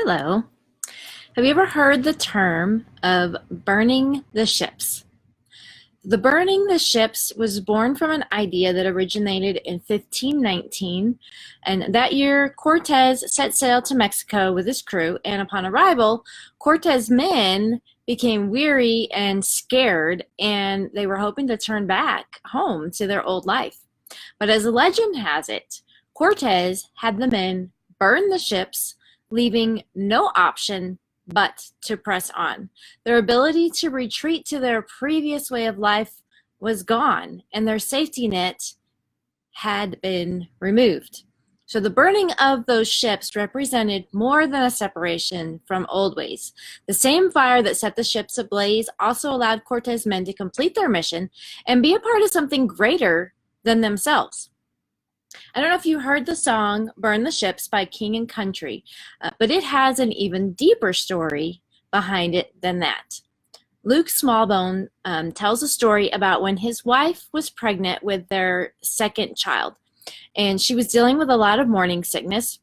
Hello. Have you ever heard the term of burning the ships? The burning the ships was born from an idea that originated in 1519, and that year Cortez set sail to Mexico with his crew, and upon arrival, Cortez men became weary and scared, and they were hoping to turn back home to their old life. But as the legend has it, Cortez had the men burn the ships, leaving no option but to press on. Their ability to retreat to their previous way of life was gone, and their safety net had been removed. So the burning of those ships represented more than a separation from old ways. The same fire that set the ships ablaze also allowed Cortez men to complete their mission and be a part of something greater than themselves. I don't know if you heard the song Burn the Ships by King and Country, but it has an even deeper story behind it than that. Luke Smallbone tells a story about when his wife was pregnant with their second child, and she was dealing with a lot of morning sickness,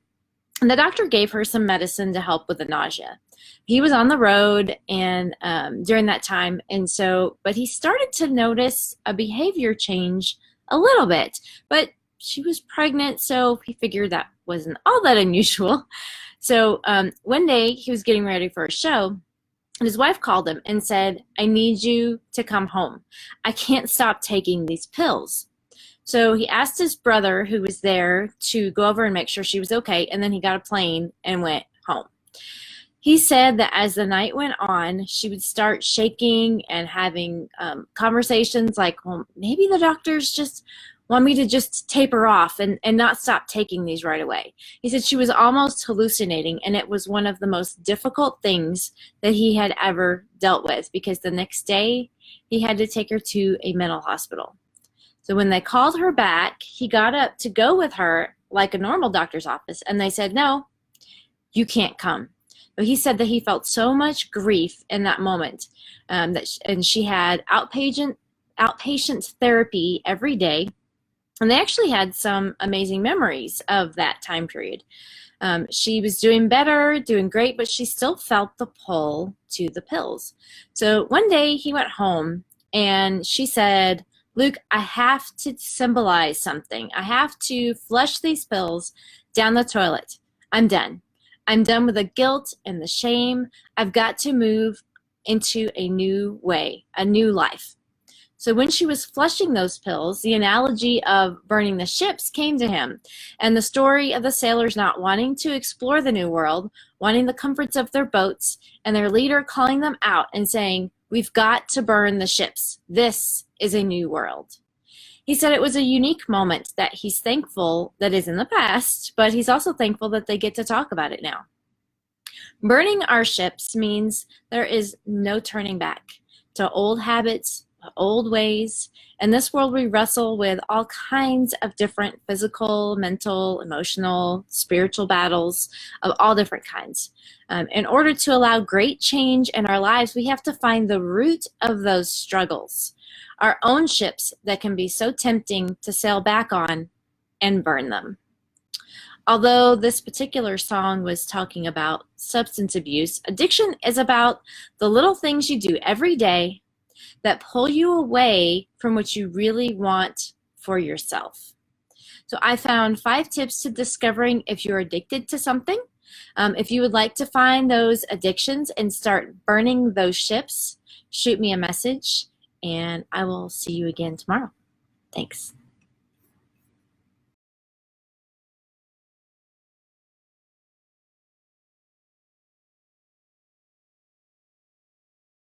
and the doctor gave her some medicine to help with the nausea. He was on the road and during that time, but he started to notice a behavior change a little bit, but she was pregnant, so he figured that wasn't all that unusual. So one day he was getting ready for a show, and his wife called him and said, "I need you to come home. I can't stop taking these pills." So he asked his brother, who was there, to go over and make sure she was okay, and then he got a plane and went home. He said that as the night went on, she would start shaking and having conversations like, well, maybe the doctors just want me to just taper off and not stop taking these right away. He said she was almost hallucinating, and it was one of the most difficult things that he had ever dealt with, because the next day he had to take her to a mental hospital. So when they called her back, he got up to go with her like a normal doctor's office, and they said, "No, you can't come." But he said that he felt so much grief in that moment, and she had outpatient therapy every day. And they actually had some amazing memories of that time period. She was doing better, doing great, but she still felt the pull to the pills. So one day he went home and she said, "Luke, I have to symbolize something. I have to flush these pills down the toilet. I'm done. I'm done with the guilt and the shame. I've got to move into a new way, a new life." So when she was flushing those pills, the analogy of burning the ships came to him, and the story of the sailors not wanting to explore the new world, wanting the comforts of their boats, and their leader calling them out and saying, "We've got to burn the ships. This is a new world." He said it was a unique moment that he's thankful that is in the past, but he's also thankful that they get to talk about it now. Burning our ships means there is no turning back to old habits, old ways. In this world, we wrestle with all kinds of different physical, mental, emotional, spiritual battles of all different kinds. In order to allow great change in our lives, we have to find the root of those struggles, our own ships that can be so tempting to sail back on, and burn them. Although this particular song was talking about substance abuse, addiction is about the little things you do every day that pull you away from what you really want for yourself. So I found 5 tips to discovering if you're addicted to something. If you would like to find those addictions and start burning those ships, shoot me a message, and I will see you again tomorrow. Thanks.